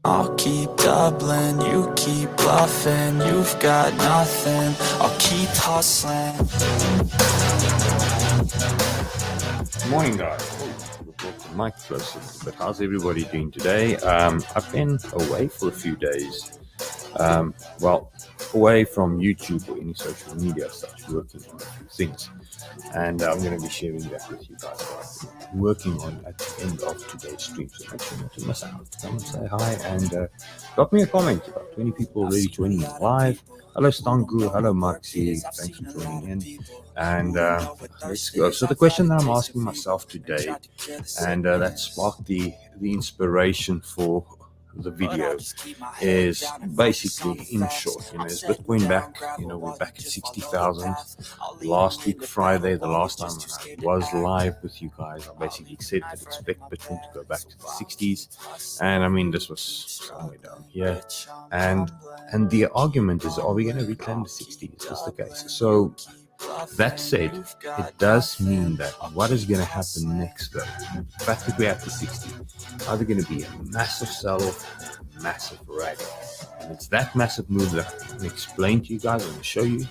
I'll keep doubling, you keep bluffing. You've got nothing, I'll keep hustling. Good morning, guys. Mike closer, but how's everybody doing today? I've been away for a few days. Well, away from YouTube or any social media such, working on a few things. And I'm going to be sharing that with you guys. I'm working on at the end of today's stream, so make sure not to miss out. Come and say hi and drop me a comment. About 20 people already joining in live. Hello, Stanku. Hello, Maxi. Thanks for joining in. And let's go. So the question that I'm asking myself today, and that sparked the inspiration for the video, is basically, in short, is Bitcoin back? We're back at 60,000. Last week, Friday, the last time I was live with you guys, I basically said I'd expect Bitcoin to go back to the 60s. And I mean, this was somewhere down here. And the argument is, are we going to reclaim the 60s? Is this the case? So that said, it does mean that what is going to happen next, though, the fact that we're at the 60, either going to be a massive sell-off, a massive rally. And it's that massive move that I'm going to explain to you guys. I'm going to show you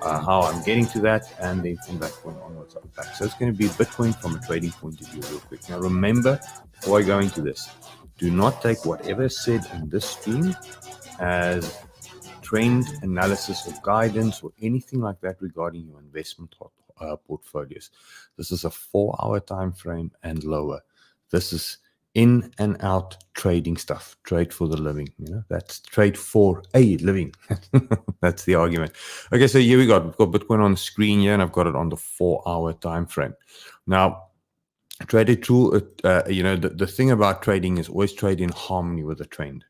how I'm getting to that, and then from that point onwards, I'll back. So it's going to be Bitcoin from a trading point of view real quick. Now remember, before I go into this, do not take whatever is said in this stream as trend analysis or guidance or anything like that regarding your investment portfolios. This is a 4-hour time frame and lower. This is in and out trading stuff. Trade for the living. That's trade for a living. That's the argument. Okay, so here we go. We've got Bitcoin on the screen here, and I've got it on the 4-hour time frame. Now, trader tool. The thing about trading is always trade in harmony with the trend.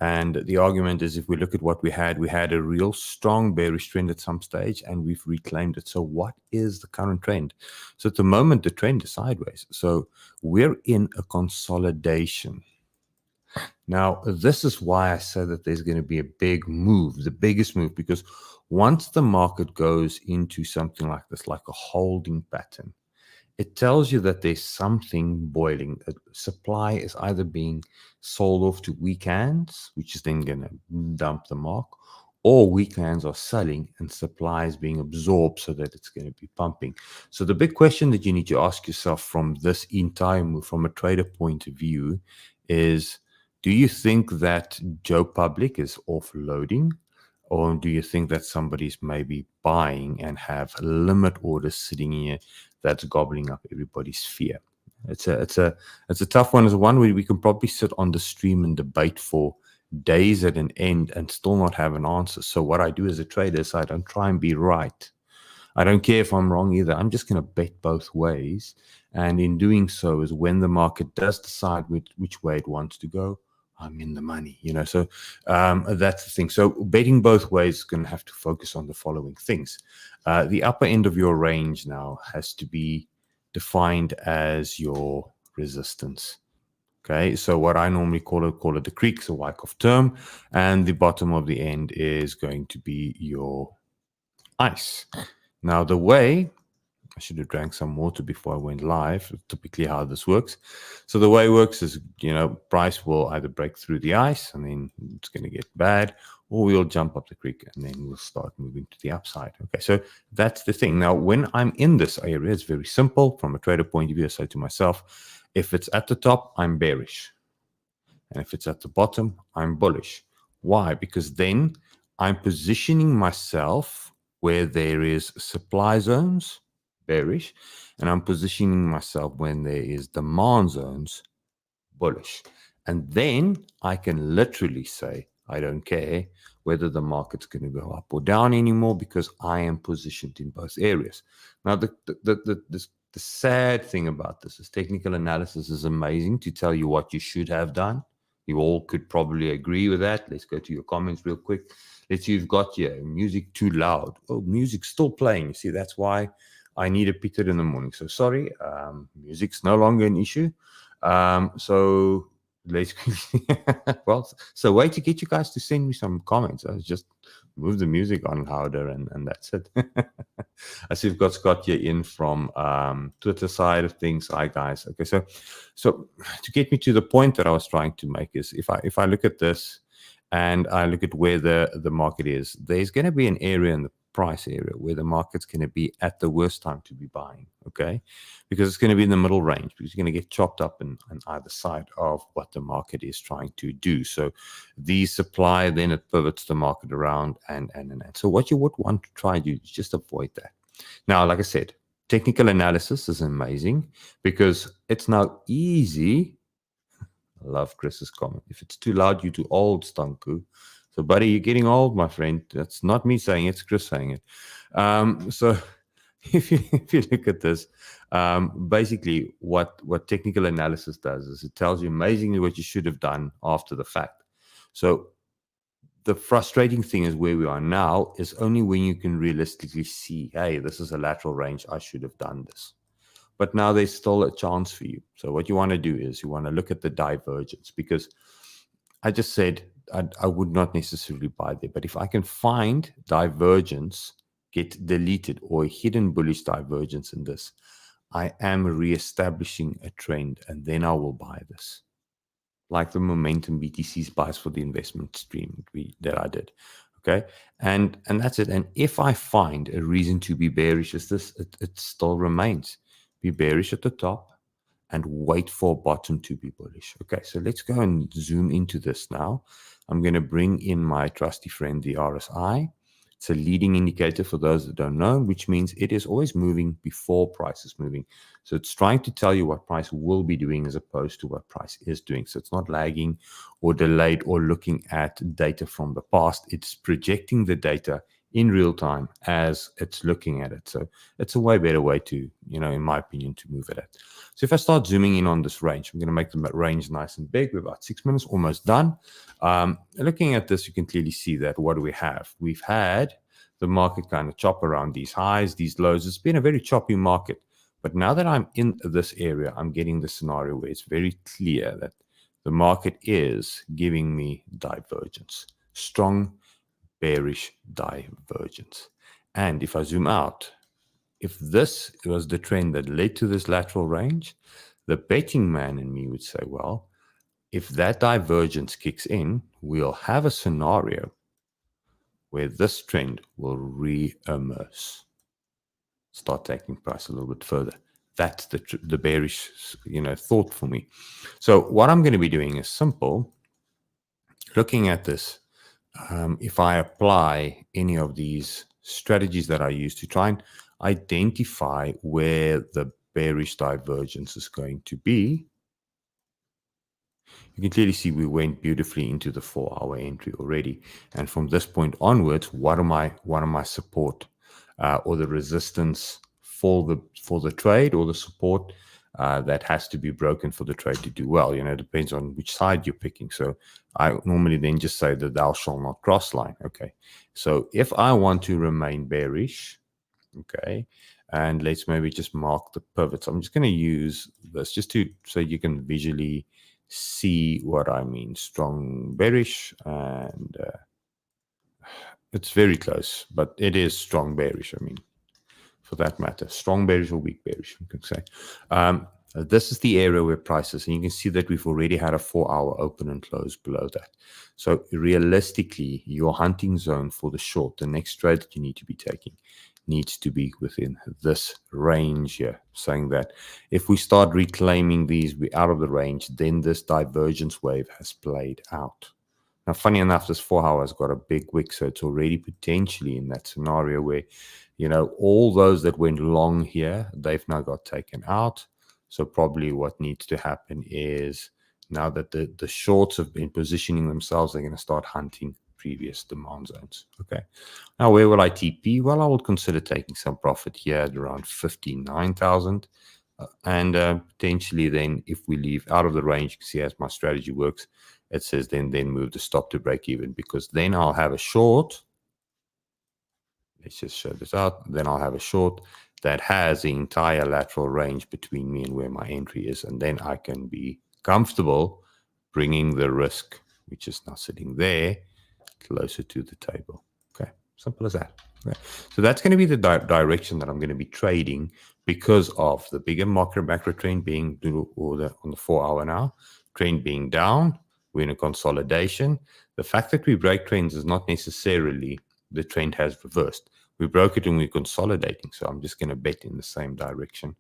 And the argument is, if we look at what we had a real strong bearish trend at some stage, and we've reclaimed it. So what is the current trend? So at the moment, the trend is sideways. So we're in a consolidation. Now, this is why I say that there's going to be a big move, the biggest move, because once the market goes into something like this, like a holding pattern, it tells you that there's something boiling. Supply is either being sold off to weak hands, which is then going to dump the mark, or weak hands are selling and supply is being absorbed so that it's going to be pumping. So the big question that you need to ask yourself from this entire move, from a trader point of view, is, do you think that Joe Public is offloading? Or do you think that somebody's maybe buying and have limit orders sitting here that's gobbling up everybody's fear? It's a tough one. It's one where we can probably sit on the stream and debate for days at an end and still not have an answer. So what I do as a trader is I don't try and be right. I don't care if I'm wrong either. I'm just going to bet both ways. And in doing so is when the market does decide which way it wants to go, I'm in the money, so that's the thing. So betting both ways is going to have to focus on the following things. The upper end of your range now has to be defined as your resistance. Okay, so what I normally call it the creek, so Wyckoff term, and the bottom of the end is going to be your ice. Now, the way I should have drank some water before I went live. Typically how this works. So the way it works is, price will either break through the ice and then it's going to get bad, or we'll jump up the creek and then we'll start moving to the upside. Okay, so that's the thing. Now, when I'm in this area, it's very simple. From a trader point of view, I say to myself, if it's at the top, I'm bearish. And if it's at the bottom, I'm bullish. Why? Because then I'm positioning myself where there is supply zones, bearish, and I'm positioning myself when there is demand zones, bullish. And then I can literally say, I don't care whether the market's going to go up or down anymore, because I am positioned in both areas. Now, the sad thing about this is technical analysis is amazing to tell you what you should have done. You all could probably agree with that. Let's go to your comments real quick. Let's see, you've got here music too loud. Oh, music's still playing. You see, that's why I need a pit in the morning. So sorry, music's no longer an issue. So let's well, so way to get you guys to send me some comments. I was just move the music on louder and that's it. I see we've got Scott here in from Twitter side of things. Hi guys. Okay, so to get me to the point that I was trying to make is if I look at this and I look at where the market is, there's going to be an area in the price area where the market's going to be at the worst time to be buying, okay? Because it's going to be in the middle range, because you're going to get chopped up on either side of what the market is trying to do. So the supply, then it pivots the market around and. So what you would want to try to do is just avoid that. Now, like I said, technical analysis is amazing because it's now easy. I love Chris's comment. If it's too loud, you're too old, Stanku. So, buddy, you're getting old, my friend. That's not me saying it, it's Chris saying it. So if you look at this, basically what technical analysis does is it tells you amazingly what you should have done after the fact. So the frustrating thing is where we are now is only when you can realistically see, hey, this is a lateral range, I should have done this. But now there's still a chance for you. So what you want to do is you want to look at the divergence, because I just said I would not necessarily buy there. But if I can find divergence get deleted or a hidden bullish divergence in this, I am reestablishing a trend, and then I will buy this. Like the momentum BTC's buys for the investment stream that I did. Okay. And that's it. And if I find a reason to be bearish, is this, it still remains. Be bearish at the top and wait for bottom to be bullish. Okay, so let's go and zoom into this now. I'm going to bring in my trusty friend, the RSI. It's a leading indicator for those that don't know, which means it is always moving before price is moving. So it's trying to tell you what price will be doing as opposed to what price is doing. So it's not lagging or delayed or looking at data from the past. It's projecting the data in real time as it's looking at it. So it's a way better way to, in my opinion, to move it at. So if I start zooming in on this range, I'm going to make the range nice and big. We're about 6 minutes, almost done. Looking at this, you can clearly see that what do we have? We've had the market kind of chop around these highs, these lows. It's been a very choppy market. But now that I'm in this area, I'm getting the scenario where it's very clear that the market is giving me divergence. Strong bearish divergence. And if I zoom out, if this was the trend that led to this lateral range, the betting man in me would say, well, if that divergence kicks in, we'll have a scenario where this trend will re-emerge. Start taking price a little bit further. That's the bearish, thought for me. So what I'm going to be doing is simple. Looking at this, if I apply any of these strategies that I use to try and identify where the bearish divergence is going to be, you can clearly see we went beautifully into the 4-hour entry already. And from this point onwards, what are my support or the resistance for the trade, or the support that has to be broken for the trade to do well? It depends on which side you're picking. So I normally then just say the thou shall not cross line. Okay. So if I want to remain bearish, okay, and let's maybe just mark the pivots. I'm just going to use this just so you can visually see what I mean. Strong bearish, and it's very close, but it is strong bearish. I mean, for that matter, strong bearish or weak bearish, you can say. This is the area where prices, and you can see that we've already had a 4-hour open and close below that. So realistically, your hunting zone for the short, the next trade that you need to be taking, needs to be within this range here, saying that if we start reclaiming these, we're out of the range, then this divergence wave has played out. Now, funny enough, this 4 hours got a big wick, so it's already potentially in that scenario where, all those that went long here, they've now got taken out. So probably what needs to happen is, now that the shorts have been positioning themselves, they're going to start hunting previous demand zones. Okay. Now, where will I TP? Well, I would consider taking some profit here at around 59,000. And potentially then, if we leave out of the range, you can see as my strategy works, it says then move the stop to break even, because then I'll have a short. Let's just show this out. Then I'll have a short that has the entire lateral range between me and where my entry is. And then I can be comfortable bringing the risk, which is now sitting there, closer to the table. Okay, simple as that. Okay. So that's going to be the direction that I'm going to be trading because of the bigger macro trend being on the 4 hour now, trend being down, we're in a consolidation. The fact that we break trends is not necessarily the trend has reversed. We broke it and we're consolidating. So I'm just going to bet in the same direction.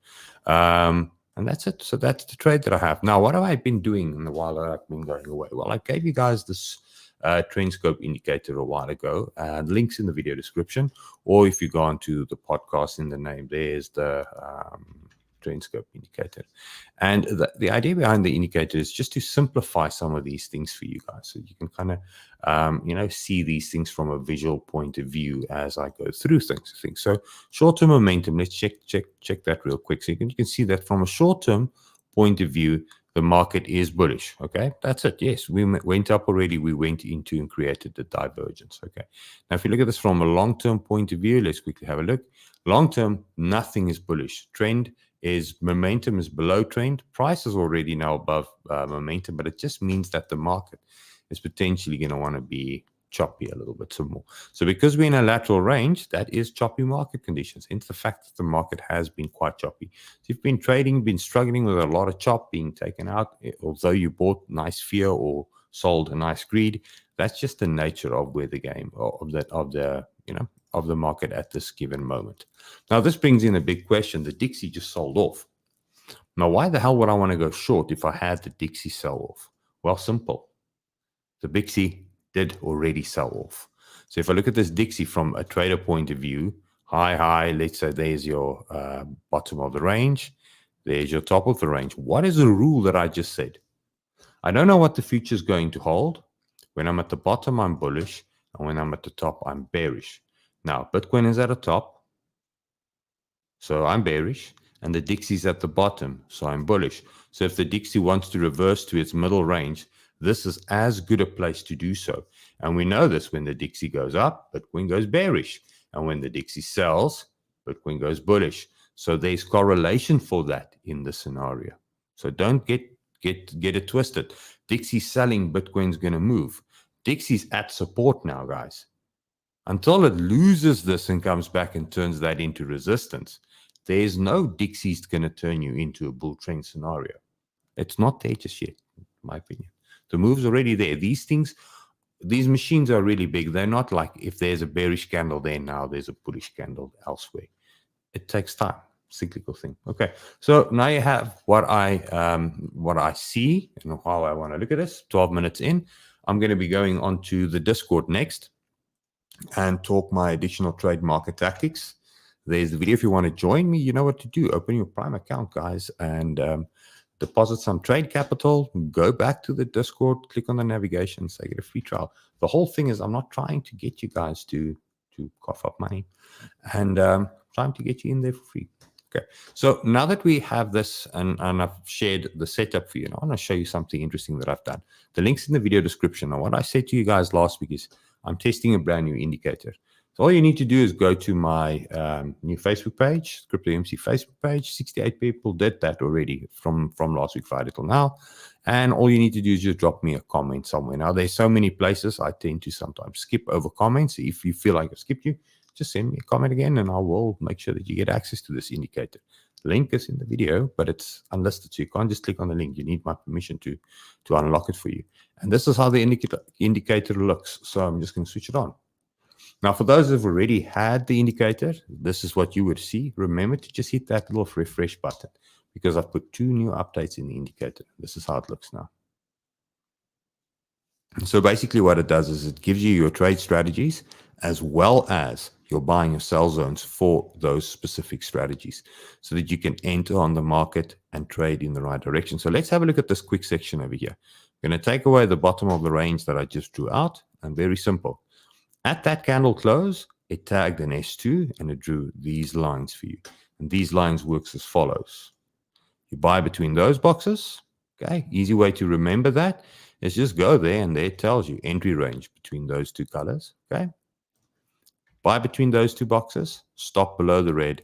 And that's it. So that's the trade that I have. Now, what have I been doing in the while that I've been going away? Well, I gave you guys this Trendscope Indicator a while ago. Links in the video description. Or if you go onto the podcast in the name, there's the Trendscope Indicator. And the idea behind the indicator is just to simplify some of these things for you guys, so you can kind of see these things from a visual point of view as I go through things. So short-term momentum, let's check that real quick. So you can see that from a short-term point of view, the market is bullish. Okay, that's it. Yes, we went up already. We went into and created the divergence. Okay, now if you look at this from a long-term point of view, let's quickly have a look. Long-term, nothing is bullish. Trend is momentum is below trend. Price is already now above momentum, but it just means that the market is potentially going to want to be choppy a little bit some more. So because we're in a lateral range, that is choppy market conditions. Hence the fact that the market has been quite choppy. So you've been trading, been struggling with a lot of chop being taken out, although you bought nice fear or sold a nice greed. That's just the nature of where the game of the market at this given moment. Now, this brings in a big question. The Dixie just sold off. Now, why the hell would I want to go short if I had the Dixie sell off? Well, simple. The Dixie did already sell off. So if I look at this Dixie from a trader point of view, high, let's say there's your bottom of the range. There's your top of the range. What is the rule that I just said? I don't know what the future is going to hold. When I'm at the bottom, I'm bullish. And when I'm at the top, I'm bearish. Now, Bitcoin is at the top, so I'm bearish, and the Dixie's at the bottom, so I'm bullish. So if the Dixie wants to reverse to its middle range, this is as good a place to do so. And we know this: when the Dixie goes up, Bitcoin goes bearish. And when the Dixie sells, Bitcoin goes bullish. So there's correlation for that in the scenario. So don't get it twisted. Dixie's selling, Bitcoin's going to move. Dixie's at support now, guys. Until it loses this and comes back and turns that into resistance, there's no Dixie's going to turn you into a bull trend scenario. It's not there just yet, in my opinion. The move's already there. These machines are really big. They're not like if there's a bearish candle there now, there's a bullish candle elsewhere. It takes time. Cyclical thing. Okay, so now you have what I see and how I want to look at this. 12 minutes in, I'm going to be going onto the Discord next and talk my additional trade market tactics. There's the video. If you want to join me, you know what to do. Open your Prime account, guys, and deposit some trade capital. Go back to the Discord, click on the navigation, say get a free trial. The whole thing is I'm not trying to get you guys to cough up money, and trying to get you in there for free. Okay, so now that we have this and I've shared the setup for you, and I want to show you something interesting that I've done. The link's in the video description. And what I said to you guys last week is I'm testing a brand new indicator. So all you need to do is go to my new Facebook page, Crypto MC Facebook page. 68 people did that already from last week Friday till now. And all you need to do is just drop me a comment somewhere. Now, there's so many places I tend to sometimes skip over comments. If you feel like I skipped you, just send me a comment again and I will make sure that you get access to this indicator. Link is in the video, but it's unlisted, so you can't just click on the link. You need my permission to unlock it for you. And this is how the indicator looks. So I'm just going to switch it on. Now, for those who have already had the indicator, this is what you would see. Remember to just hit that little refresh button because I've put 2 new updates in the indicator. This is how it looks now. So basically what it does is it gives you your trade strategies as well as your buying and sell zones for those specific strategies so that you can enter on the market and trade in the right direction. So let's have a look at this quick section over here. I'm going to take away the bottom of the range that I just drew out, and very simple. At that candle close, it tagged an S2 and it drew these lines for you. And these lines works as follows. You buy between those boxes. Okay, easy way to remember that is just go there and there it tells you entry range between those 2 colors. Okay, buy between those 2 boxes, stop below the red,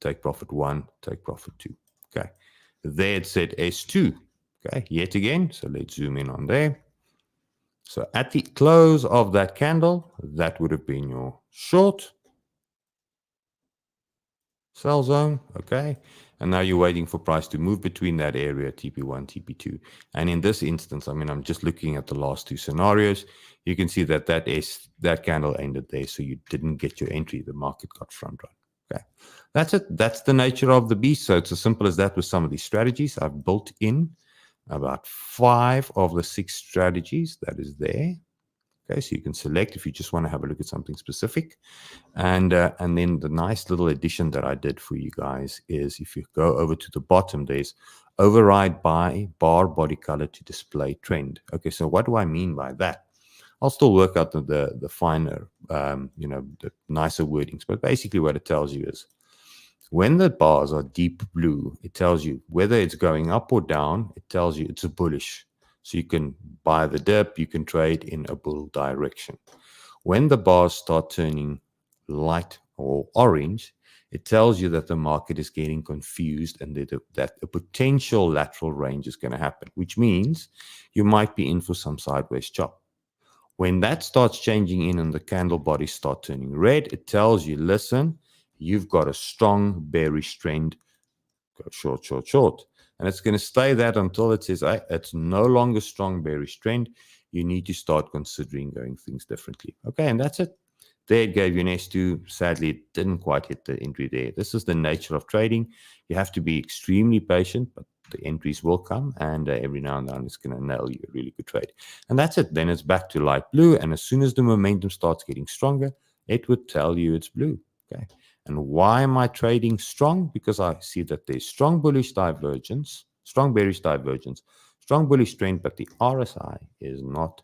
take profit 1, take profit 2. Okay, there it said S2. Okay, yet again. So let's zoom in on there. So at the close of that candle, that would have been your short sell zone. Okay. And now you're waiting for price to move between that area, TP1, TP2. And in this instance, I mean, I'm just looking at the last two scenarios. You can see that that candle ended there. So you didn't get your entry. The market got front run. Okay. That's it. That's the nature of the beast. So it's as simple as that with some of these strategies. I've built in about 5 of the 6 strategies that is there. Okay, so you can select if you just want to have a look at something specific. And then the nice little addition that I did for you guys is if you go over to the bottom, there's override by bar body color to display trend. Okay, so what do I mean by that? I'll still work out the finer, the nicer wordings. But basically what it tells you is when the bars are deep blue, it tells you whether it's going up or down. It tells you it's a bullish. So you can buy the dip, you can trade in a bull direction. When the bars start turning light or orange, it tells you that the market is getting confused and that a potential lateral range is going to happen, which means you might be in for some sideways chop. When that starts changing in and the candle bodies start turning red, it tells you, listen, you've got a strong bearish trend. Go short, short, short. And it's going to stay that until it says it's no longer strong bearish trend. You need to start considering doing things differently. Okay, and that's it. There it gave you an S2. Sadly, it didn't quite hit the entry there. This is the nature of trading. You have to be extremely patient, but the entries will come, and every now and then it's going to nail you a really good trade. And that's it. Then it's back to light blue, and as soon as the momentum starts getting stronger, it would tell you it's blue. Okay. And why am I trading strong? Because I see that there's strong bullish divergence, strong bearish divergence, strong bullish trend, but the RSI is not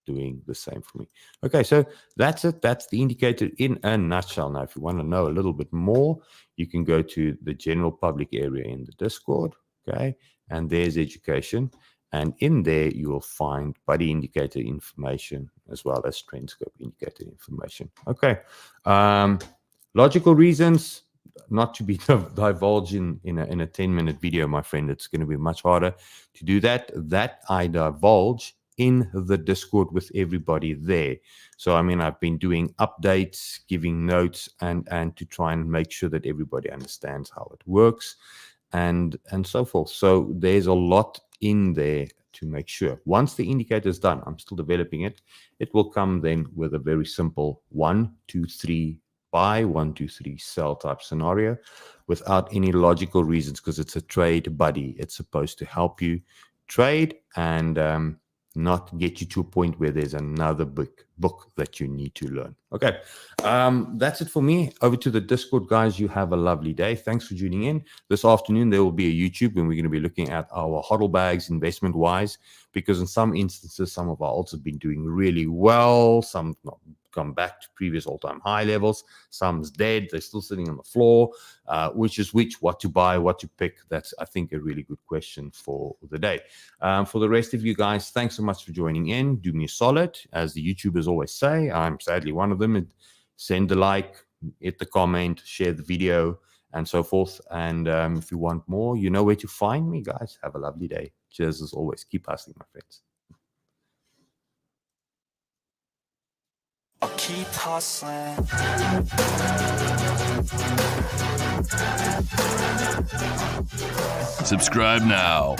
doing the same for me. Okay, so that's it. That's the indicator in a nutshell. Now, if you want to know a little bit more, you can go to the general public area in the Discord. Okay, and there's education. And in there, you will find body indicator information as well as Trendscope indicator information. Okay. Logical reasons not to be divulged in a 10-minute video, my friend. It's going to be much harder to do that. That I divulge in the Discord with everybody there. So, I mean, I've been doing updates, giving notes, and to try and make sure that everybody understands how it works and so forth. So there's a lot in there to make sure. Once the indicator is done, I'm still developing it. It will come then with a very simple 1, 2, 3, buy, 1, 2, 3, sell type scenario without any logical reasons, because it's a trade buddy. It's supposed to help you trade and not get you to a point where there's another book that you need to learn. Okay, that's it for me. Over to the Discord, guys. You have a lovely day. Thanks for tuning in. This afternoon, there will be a YouTube, and we're going to be looking at our hodl bags investment-wise, because in some instances, some of our alts have been doing really well. Some not come back to previous all-time high levels. Some's dead. They're still sitting on the floor. Which is which, what to buy, what to pick. That's, I think, a really good question for the day. For the rest of you guys, thanks so much for joining in. Do me a solid. As the YouTubers always say, I'm sadly one of them. Send a like, hit the comment, share the video, and so forth. And if you want more, you know where to find me, guys. Have a lovely day. Cheers as always. Keep hustling, my friends. I'll keep hustling. Subscribe now.